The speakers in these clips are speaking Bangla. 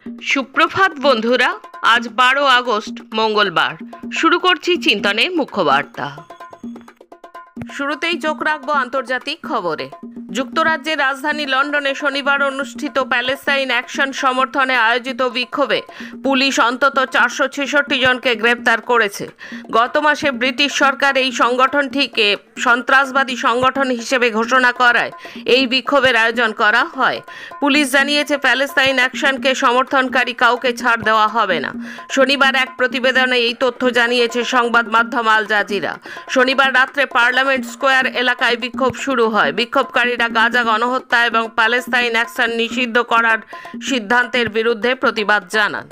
সুপ্রভাত বন্ধুরা। আজ 12 আগস্ট মঙ্গলবার। শুরু করছি চিন্তনের মুখ্য বার্তা। শুরুতেই চোখ রাখবো আন্তর্জাতিক খবরে। যুক্তরাজ্যের রাজধানী লন্ডনে শনিবার অনুষ্ঠিত প্যালেস্তাইন অ্যাকশন সমর্থনে আয়োজিত বিক্ষোভে পুলিশ অন্তত 466 জনকে গ্রেপ্তার করেছে। গত মাসে ব্রিটিশ সরকার এই সংগঠনটিকে সন্ত্রাসবাদী সংগঠন হিসেবে ঘোষণা করায় এই বিক্ষোভের আয়োজন করা হয়। পুলিশ জানিয়েছে, প্যালেস্তাইন অ্যাকশনকে সমর্থনকারী কাউকে ছাড় দেওয়া হবে না। শনিবার এক প্রতিবেদনে এই তথ্য জানিয়েছে সংবাদ মাধ্যম আল জাজিরা। শনিবার রাত্রে পার্লামেন্ট স্কোয়ার এলাকায় বিক্ষোভ শুরু হয়। বিক্ষোভকারীরা গাজা গণহত্যা এবং প্যালেস্তাইন অ্যাকশন নিষিদ্ধ করার সিদ্ধান্তের বিরুদ্ধে প্রতিবাদ জানান।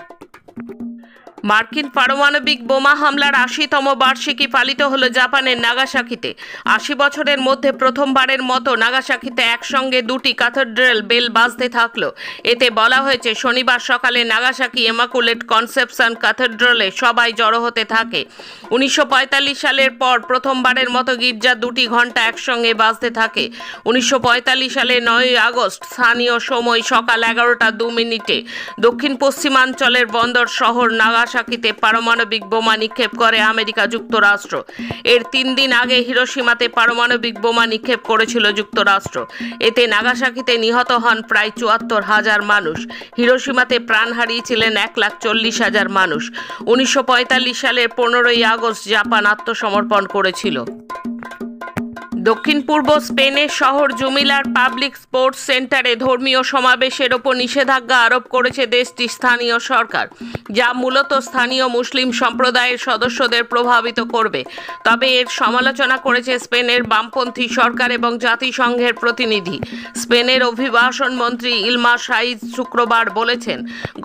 মার্কিন পারমাণবিক বোমা হামলার 80তম বার্ষিকী পালিত হলো জাপানের নাগাসাকিতে। 80 বছরের মধ্যে প্রথমবারের মতো নাগাসাকিতে একসঙ্গে দুটি ক্যাথেড্রাল বেল বাজতে থাকলো। এতে বলা হয়েছে, শনিবার সকালে নাগাসাকি ইমাকুলেট কনসেপশন ক্যাথেড্রালে সবাই জড়ো হতে থাকে। 1945 সালের পর প্রথমবারের মতো গির্জা 2 ঘন্টা একসঙ্গে বাজতে থাকে। 1945 সালে 9 আগস্ট স্থানীয় সময় সকাল 11টা 2 মিনিটে দক্ষিণ পশ্চিমাঞ্চলের বন্দর শহর নাগাসাকিতে পারমাণবিক বোমা নিক্ষেপ করে আমেরিকা যুক্তরাষ্ট্র। এর 3 দিন আগে হিরোশিমাতে পারমাণবিক বোমা নিক্ষেপ করেছিল যুক্তরাষ্ট্র। এতে নাগাসাকিতে নিহত হন প্রায় 74,000 মানুষ। হিরোশিমাতে প্রাণ হারিয়েছিলেন 1,40,000 মানুষ। 1945 সালের 15ই আগস্ট জাপান আত্মসমর্পণ করেছিল। দক্ষিণ পূর্ব স্পেনের শহর জুমিলার পাবলিক স্পোর্টস সেন্টারে ধর্মীয় সমাবেশের ওপর নিষেধাজ্ঞা আরোপ করেছে দেশটির স্থানীয় সরকার, যা মূলত স্থানীয় মুসলিম সম্প্রদায়ের সদস্যদের প্রভাবিত করবে। তবে এর সমালোচনা করেছে স্পেনের বামপন্থী সরকার এবং জাতিসংঘের প্রতিনিধি। স্পেনের অভিবাসন মন্ত্রী ইলমা সাইজ শুক্রবার বলেছেন,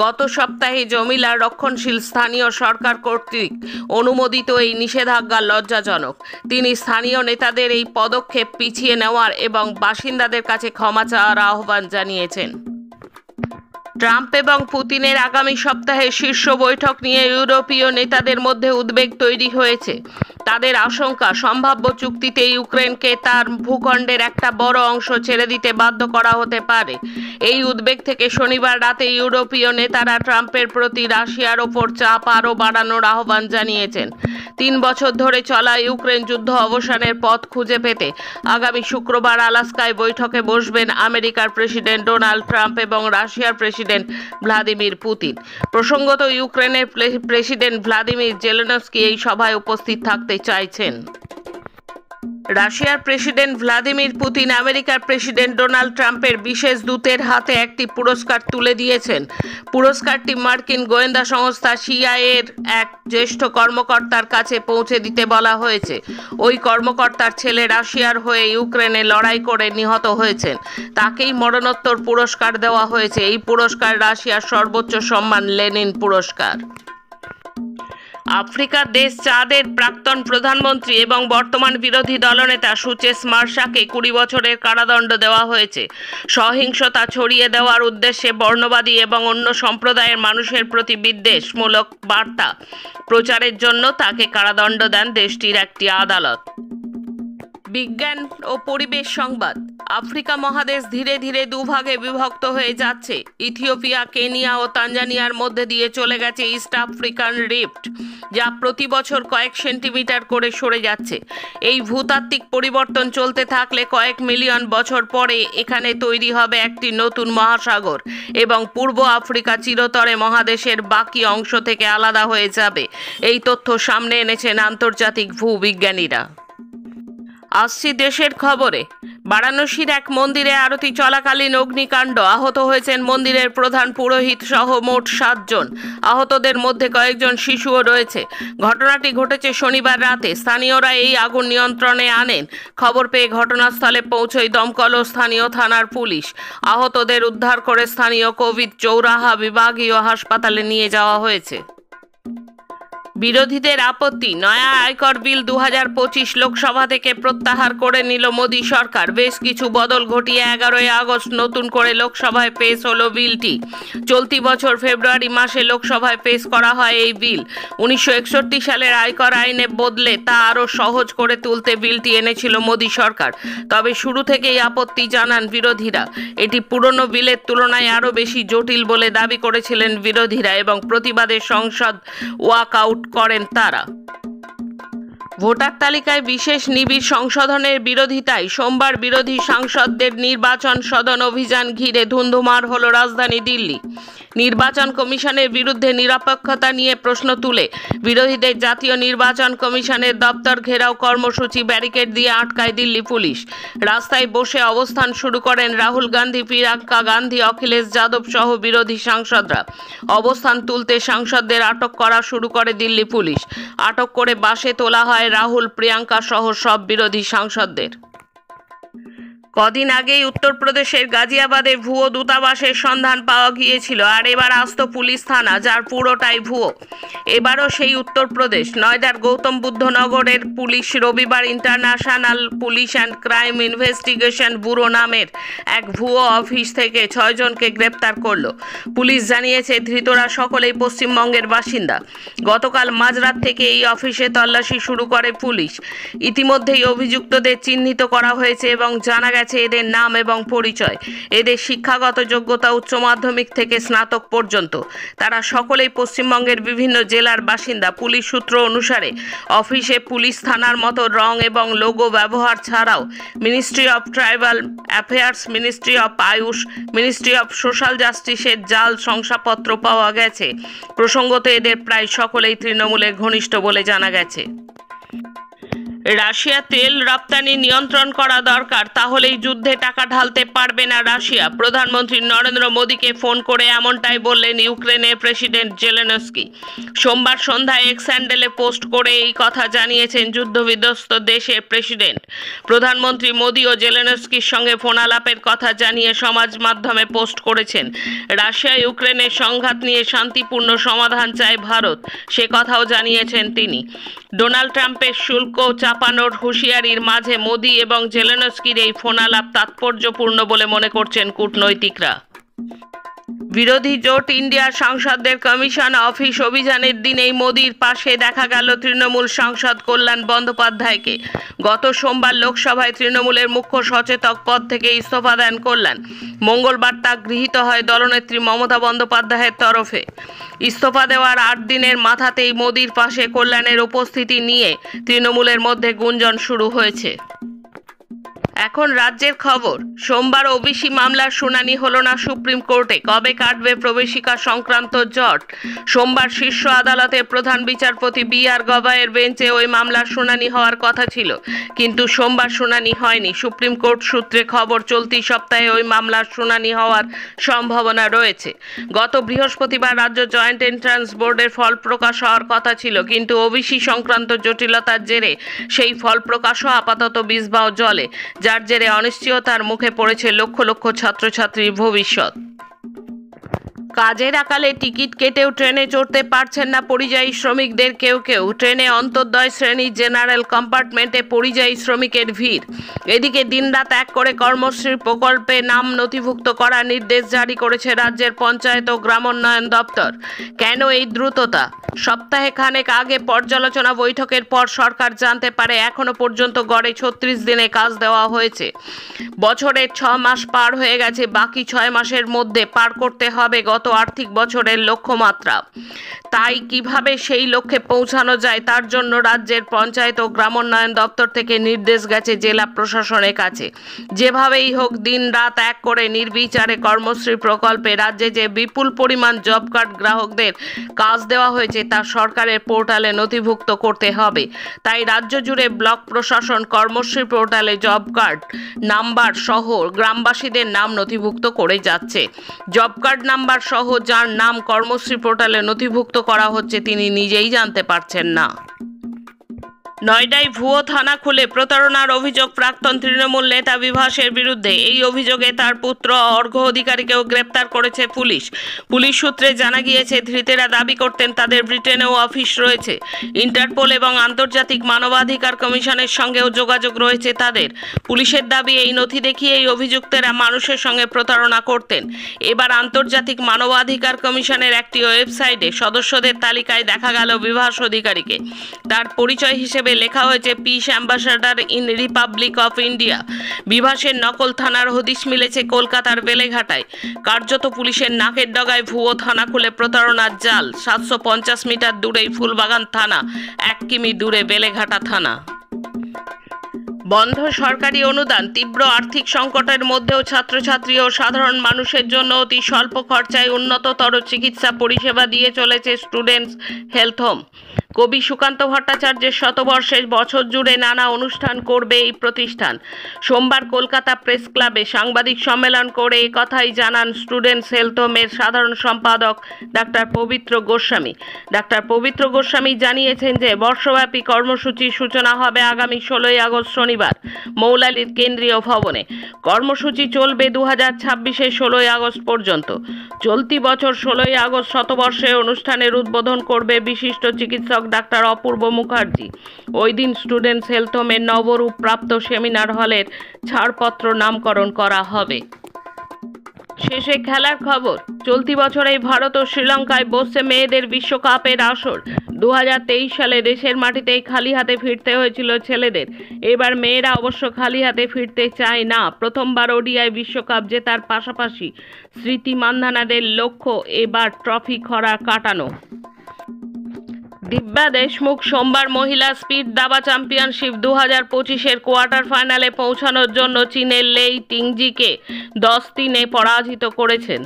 গত সপ্তাহে জমিলার রক্ষণশীল স্থানীয় সরকার কর্তৃক অনুমোদিত এই নিষেধাজ্ঞা লজ্জাজনক। তিনি স্থানীয় নেতাদের এই পদক্ষেপ পিছিয়ে নেওয়ার এবং বাসিন্দাদের কাছে ক্ষমা চাওয়ার আহ্বান জানিয়েছেন। ট্রাম্প এবং পুতিনের আগামী সপ্তাহে শীর্ষ বৈঠক নিয়ে ইউরোপীয় নেতাদের মধ্যে উদ্বেগ তৈরি হয়েছে। তাদের আশঙ্কা, সম্ভাব্য চুক্তিতে ইউক্রেনকে তার ভূখণ্ডের একটা বড় অংশ ছেড়ে দিতে বাধ্য করা হতে পারে। এই উদ্বেগ থেকে শনিবার রাতে ইউরোপীয় নেতারা ট্রাম্পের প্রতি রাশিয়ার ওপর চাপ আরও বাড়ানোর আহ্বান জানিয়েছেন। 3 বছর ধরে চলা ইউক্রেন যুদ্ধ অবসানের পথ খুঁজে পেতে আগামী শুক্রবার আলাস্কায় বৈঠকে বসবেন আমেরিকার প্রেসিডেন্ট ডোনাল্ড ট্রাম্প এবং রাশিয়ার প্রেসিডেন্ট ভ্লাদিমির পুতিন। প্রসঙ্গত, ইউক্রেনের প্রেসিডেন্ট ভ্লাদিমির জেলেনস্কি এই সভায় উপস্থিত থাকতে চাইছেন। রাশিয়ার প্রেসিডেন্ট ভ্লাদিমির পুতিন আমেরিকার প্রেসিডেন্ট ডোনাল্ড ট্রাম্পের বিশেষ দূতের হাতে একটি পুরস্কার তুলে দিয়েছেন। পুরস্কারটি মার্কিন গোয়েন্দা সংস্থা সিআইএর এক জ্যেষ্ঠ কর্মকর্তার কাছে পৌঁছে দিতে বলা হয়েছে। ওই কর্মকর্তার ছেলে রাশিয়ার হয়ে ইউক্রেনে লড়াই করে নিহত হয়েছেন। তাকেই মরণোত্তর পুরস্কার দেওয়া হয়েছে। এই পুরস্কার রাশিয়ার সর্বোচ্চ সম্মান, লেনিন পুরস্কার। আফ্রিকার দেশ চাদের প্রাক্তন প্রধানমন্ত্রী এবং বর্তমান বিরোধী দলনেতা সুচেস মার্শাকে 20 বছরের কারাদণ্ড দেওয়া হয়েছে। সহিংসতা ছড়িয়ে দেওয়ার উদ্দেশ্যে বর্ণবাদী এবং অন্য সম্প্রদায়ের মানুষের প্রতি বিদ্বেষমূলক বার্তা প্রচারের জন্য তাকে কারাদণ্ড দেন দেশটির একটি আদালত। বিজ্ঞান ও পরিবেশ সংবাদ। আফ্রিকা মহাদেশ ধীরে ধীরে দুভাগে বিভক্ত হয়ে যাচ্ছে। ইথিওপিয়া, কেনিয়া ও তানজানিয়ার মধ্যে দিয়ে চলে গেছে ইস্ট আফ্রিকান রিফট, যা প্রতি বছর কয়েক সেন্টিমিটার করে সরে যাচ্ছে। এই ভূতাত্ত্বিক পরিবর্তন চলতে থাকলে কয়েক মিলিয়ন বছর পরে এখানে তৈরি হবে একটি নতুন মহাসাগর এবং পূর্ব আফ্রিকা চিরতরে মহাদেশের বাকি অংশ থেকে আলাদা হয়ে যাবে। এই তথ্য সামনে এনেছেন আন্তর্জাতিক ভূবিজ্ঞানীরা। আসছি দেশের খবরে। বারাণসীর এক মন্দিরে আরতি চলাকালীন অগ্নিকাণ্ড, আহত হয়েছেন মন্দিরের প্রধান পুরোহিত সহ মোট 7 জন। আহতদের মধ্যে কয়েকজন শিশুও রয়েছে। ঘটনাটি ঘটেছে শনিবার রাতে। স্থানীয়রা এই আগুন নিয়ন্ত্রণে আনেন। খবর পেয়ে ঘটনাস্থলে পৌঁছয় দমকল ও স্থানীয় থানার পুলিশ। আহতদের উদ্ধার করে স্থানীয় কোভিড চৌরাহা বিভাগীয় হাসপাতালে নিয়ে যাওয়া হয়েছে। বিরোধীদের আপত্তি, নয়া আয়কর বিল 2025 লোকসভা থেকে প্রত্যাহার করে নিল মোদী সরকার। বেশ কিছু বদল ঘটিয়ে 11ই আগস্ট নতুন করে লোকসভায় পেশ হলো বিলটি। চলতি বছর ফেব্রুয়ারি মাসে লোকসভায় পেশ করা হয় এই বিল। 1961 সালের আয়কর আইনে বদলে তা আরও সহজ করে তুলতে বিলটি এনেছিল মোদী সরকার। তবে শুরু থেকেই আপত্তি জানান বিরোধীরা। এটি পুরনো বিলের তুলনায় আরও বেশি জটিল বলে দাবি করেছিলেন বিরোধীরা এবং প্রতিবাদে সংসদ ওয়াক আউট করেন তারা। ভোটার তালিকায় বিশেষ নিবিড় সংশোধনের বিরোধিতায় সোমবার বিরোধী সাংসদদের নির্বাচন সদন অভিযান ঘিরে ধুন্ধুমার হল রাজধানী দিল্লি। নির্বাচন কমিশনের বিরুদ্ধে নিরপেক্ষতা নিয়ে প্রশ্ন তুলে বিরোধীদের জাতীয় নির্বাচন কমিশনের দপ্তর ঘেরাও কর্মসূচি ব্যারিকেড দিয়ে আটকায় দিল্লি পুলিশ। রাস্তায় বসে অবস্থান শুরু করেন রাহুল গান্ধী, প্রিয়াঙ্কা গান্ধী, অখিলেশ যাদব সহ বিরোধী সাংসদরা। অবস্থান তুলতে সাংসদদের আটক করা শুরু করে দিল্লি পুলিশ। আটক করে বাসে তোলা হয় রাহুল, প্রিয়াঙ্কা সহ সব বিরোধী সাংসদদের। কদিন আগেই উত্তরপ্রদেশের গাজিয়াবাদে ভুয়ো দূতাবাসের সন্ধান পাওয়া গিয়েছিল, আর এবার আসত পুলিশ থানা যার পুরোটাই ভুয়ো। এবারও সেই উত্তরপ্রদেশ। নয়ডার গৌতম বুদ্ধ নগরের পুলিশ রবিবার international police and crime investigation bureau নামের এক ভুয়ো অফিস থেকে 6 জনকে গ্রেপ্তার করল। পুলিশ জানিয়েছে ধৃতরা সকলেই পশ্চিমবঙ্গের বাসিন্দা। গতকাল মাঝরাত থেকে এই অফিসে তল্লাশি শুরু করে পুলিশ। ইতিমধ্যেই অভিযুক্তদের চিহ্নিত করা হয়েছে এবং জানা গেছে এদের নাম এবং পরিচয়। এদের শিক্ষাগত যোগ্যতা উচ্চ মাধ্যমিক থেকে স্নাতক পর্যন্ত। তারা সকলেই পশ্চিমবঙ্গের বিভিন্ন জেলার বাসিন্দা। পুলিশ সূত্র অনুসারে অফিসে পুলিশ থানার মতো রং এবং লোগো ব্যবহার ছাড়াও ministry of tribal affairs, ministry of Ayush, ministry of social জাস্টিসের জাল শংসাপত্র পাওয়া গেছে। প্রসঙ্গত এদের প্রায় সকলেই তৃণমূলের ঘনিষ্ঠ বলে জানা গেছে। রাশিয়া তেল রপ্তানি নিয়ন্ত্রণ করা দরকার, তাহলেই যুদ্ধে টাকা ঢালতে পারবে না রাশিয়া। প্রধানমন্ত্রী নরেন্দ্র মোদীকে ফোন করে এমনটাই বললেন ইউক্রেনের প্রেসিডেন্ট জেলেনস্কি। সোমবার সন্ধ্যায় এক্স হ্যান্ডেলে পোস্ট করে এই কথা জানিয়েছেন যুদ্ধবিধ্বস্ত দেশের প্রেসিডেন্ট। প্রধানমন্ত্রী মোদী ও জেলেনস্কির সঙ্গে ফোনালাপের কথা জানিয়ে সমাজ মাধ্যমে পোস্ট করেছেন। রাশিয়া ইউক্রেনের সংঘাত নিয়ে শান্তিপূর্ণ সমাধান চায় ভারত, সে কথাও জানিয়েছেন তিনি। ডোনাল্ড ট্রাম্পের শুল্ক চাপানোর হুঁশিয়ারির মাঝে মোদী এবং জেলেনস্কির এই ফোনালাপ তাৎপর্যপূর্ণ বলে মনে করছেন কূটনৈতিকরা। বিরোধী জোট ইন্ডিয়ার সাংসদদের কমিশন অফিস অভিযানের দিনেই মোদীর পাশে দেখা গেল তৃণমূল সাংসদ কল্যাণ বন্দ্যোপাধ্যায়কে। গত সোমবার লোকসভায় তৃণমূলের মুখ্য সচেতক পদ থেকে ইস্তফা দেন কল্যাণ। মঙ্গলবার তা গৃহীত হয় দলনেত্রী মমতা বন্দ্যোপাধ্যায়ের তরফে। ইস্তফা দেওয়ার 8 দিনের মাথাতেই মোদীর পাশে কল্যাণের উপস্থিতি নিয়ে তৃণমূলের মধ্যে গুঞ্জন শুরু হয়েছে। এখন রাজ্যের খবর। সোমবার ওবিসি মামলার শুনানি হলো না সুপ্রিম কোর্টে। কবে কাটবে প্রবেশিকা সংক্রান্ত জট? সোমবার শীর্ষ আদালতের প্রধান বিচারপতি বি.আর. গবাইয়ের বেঞ্চে ওই মামলার শুনানি হওয়ার কথা ছিল, কিন্তু সোমবার শুনানি হয়নি। সুপ্রিম কোর্ট সূত্রে খবর, চলতি সপ্তাহে ওই মামলার শুনানি হওয়ার সম্ভাবনা রয়েছে। গত বৃহস্পতিবার রাজ্য জয়েন্ট এন্ট্রান্স বোর্ডের ফল প্রকাশ হওয়ার কথা ছিল, কিন্তু ওবিসি সংক্রান্ত জটিলতার জেরে সেই ফল প্রকাশও আপাতত বিষবাও জলে, যার জেরে অনিশ্চয়তার মুখে পড়েছে লক্ষ লক্ষ ছাত্রছাত্রীর ভবিষ্যৎ। কাজের আকালে টিকিট কেটেও ট্রেনে চড়তে পারছেন না পরিযায়ী শ্রমিকদের কেউ কেউ। ট্রেনে অন্তর্দয় শ্রেণীর জেনারেল কম্পার্টমেন্টে পরিযায়ী শ্রমিকের ভিড়। এদিকে দিনরাত এক করে কর্মশ্রী প্রকল্পে নাম নথিভুক্ত করার নির্দেশ জারি করেছে রাজ্যের পঞ্চায়েত ও গ্রামোন্নয়ন দপ্তর। কেন এই দ্রুততা? সপ্তাহে খানেক আগে পর্যালোচনা বৈঠকের পর সরকার জানতে পারে এখনো পর্যন্ত গড়ে 36 দিনে কাজ দেওয়া হয়েছে। বছরের 6 মাস পার হয়ে গেছে, বাকি 6 মাসের মধ্যে পার করতে হবে গত আর্থিক বছরের লক্ষ্যমাত্রা। তাই কিভাবে সেই লক্ষ্যে পৌঁছানো যায় তার জন্য রাজ্যের পঞ্চায়েত ও গ্রামোন্নয়ন দপ্তর থেকে নির্দেশ গেছে জেলা প্রশাসনের কাছে। যেভাবেই হোক দিন রাত এক করে নির্বিচারে কর্মশ্রী প্রকল্পে রাজ্যে যে বিপুল পরিমাণ জব কার্ড গ্রাহকদের কাজ দেওয়া হয়েছে তা সরকারের পোর্টালে নথিভুক্ত করতে হবে। তাই রাজ্য জুড়ে ব্লক প্রশাসন কর্মশ্রী পোর্টালে জব কার্ড নাম্বার সহ গ্রামবাসীদের নাম নথিভুক্ত করে যাচ্ছে। জব কার্ড নাম্বার সহ যার নাম কর্মশ্রী পোর্টালে নথিভুক্ত করা হচ্ছে তিনি নিজেই জানতে পারছেন না। নয়ডায় ভুয়ো থানা খুলে প্রতারণার অভিযোগ প্রাক্তন তৃণমূল নেতা বিভাসের বিরুদ্ধে। এই অভিযোগে তার পুত্র অর্ঘ্য অধিকারীকেও গ্রেপ্তার করেছে পুলিশ। পুলিশ সূত্রে জানা গিয়েছে, ধৃতেরা দাবি করতেন তাদের ব্রিটেনেও অফিস রয়েছে। ইন্টারপোল এবং আন্তর্জাতিক মানবাধিকার কমিশনের সঙ্গেও যোগাযোগ রয়েছে তাদের। পুলিশের দাবি, এই নথি দেখিয়ে এই অভিযুক্তেরা মানুষের সঙ্গে প্রতারণা করতেন। এবার আন্তর্জাতিক মানবাধিকার কমিশনের একটি ওয়েবসাইটে সদস্যদের তালিকায় দেখা গেল বিভাস অধিকারীকে। তার পরিচয় হিসেবে লেখা হয়েছে peace ambassador in Republic of India. বিভাসের নকল থানার হদিশ মিলেছে কলকাতার বেলেঘাটায়। কার্যত পুলিশের নাকের ডগায় ভুয়ো থানা খুলে প্রতারণার জাল। 750 মিটার দূরেই ফুলবাগান থানা, 1 কিমি দূরে বেলেঘাটা থানা। বন্ধ সরকারি অনুদান। তীব্র আর্থিক সংকটের মধ্যেও ছাত্রছাত্রী ও সাধারণ মানুষের জন্য অতি স্বল্প খরচায় উন্নততর চিকিৎসা পরিষেবা দিয়ে চলেছে স্টুডেন্টস হেলথ হোম। কবি সুকান্ত ভট্টাচার্যের শতবর্ষের বছর জুড়ে নানা অনুষ্ঠান করবে এই প্রতিষ্ঠান। সোমবার কলকাতা প্রেস ক্লাবে সাংবাদিক সম্মেলন করে এই কথাই জানান স্টুডেন্টস হেলথ হোমের সাধারণ সম্পাদক ডাক্তার পবিত্র গোস্বামী। ডাক্তার পবিত্র গোস্বামী জানিয়েছেন যে বর্ষব্যাপী কর্মসূচির সূচনা হবে আগামী 16ই আগস্ট শনিবার মৌলালির কেন্দ্রীয় ভবনে। কর্মসূচি চলবে 2026-এর 16ই আগস্ট পর্যন্ত। চলতি বছর 16ই আগস্ট শতবর্ষের অনুষ্ঠানের উদ্বোধন করবে বিশিষ্ট চিকিৎসক ডাক্তার অপূর্ব মুখার্জি। ওই দিন স্টুডেন্টস হেলথ হোমের নবরূপ প্রাপ্ত সেমিনার হলের ছাড়পত্র নামকরণ করা হবে। শেষে খেলার খবর। চলতি বছরেই ভারত ও শ্রীলঙ্কায় বসছে মেয়েদের বিশ্বকাপের আসর। 2023 সালে দেশের মাটিতেই খালি হাতে ফিরতে হয়েছিল ছেলেদের। এবার মেয়েরা অবশ্য খালি হাতে ফিরতে চায় না। প্রথমবার ওডিআই বিশ্বকাপ জেতার পাশাপাশি স্মৃতি মান্ধানাদের লক্ষ্য এবার ট্রফি খরা কাটানো। দিব্যা দেশমুখ সোমবার মহিলা স্পিড দাবা চ্যাম্পিয়নশিপ 2025-এর কোয়ার্টার ফাইনালে পৌঁছানোর জন্য চীনের লেই টিংজিকে 10-3-এ পরাজিত করেছেন।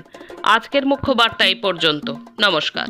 আজকের মুখ্য বার্তা এই পর্যন্ত। নমস্কার।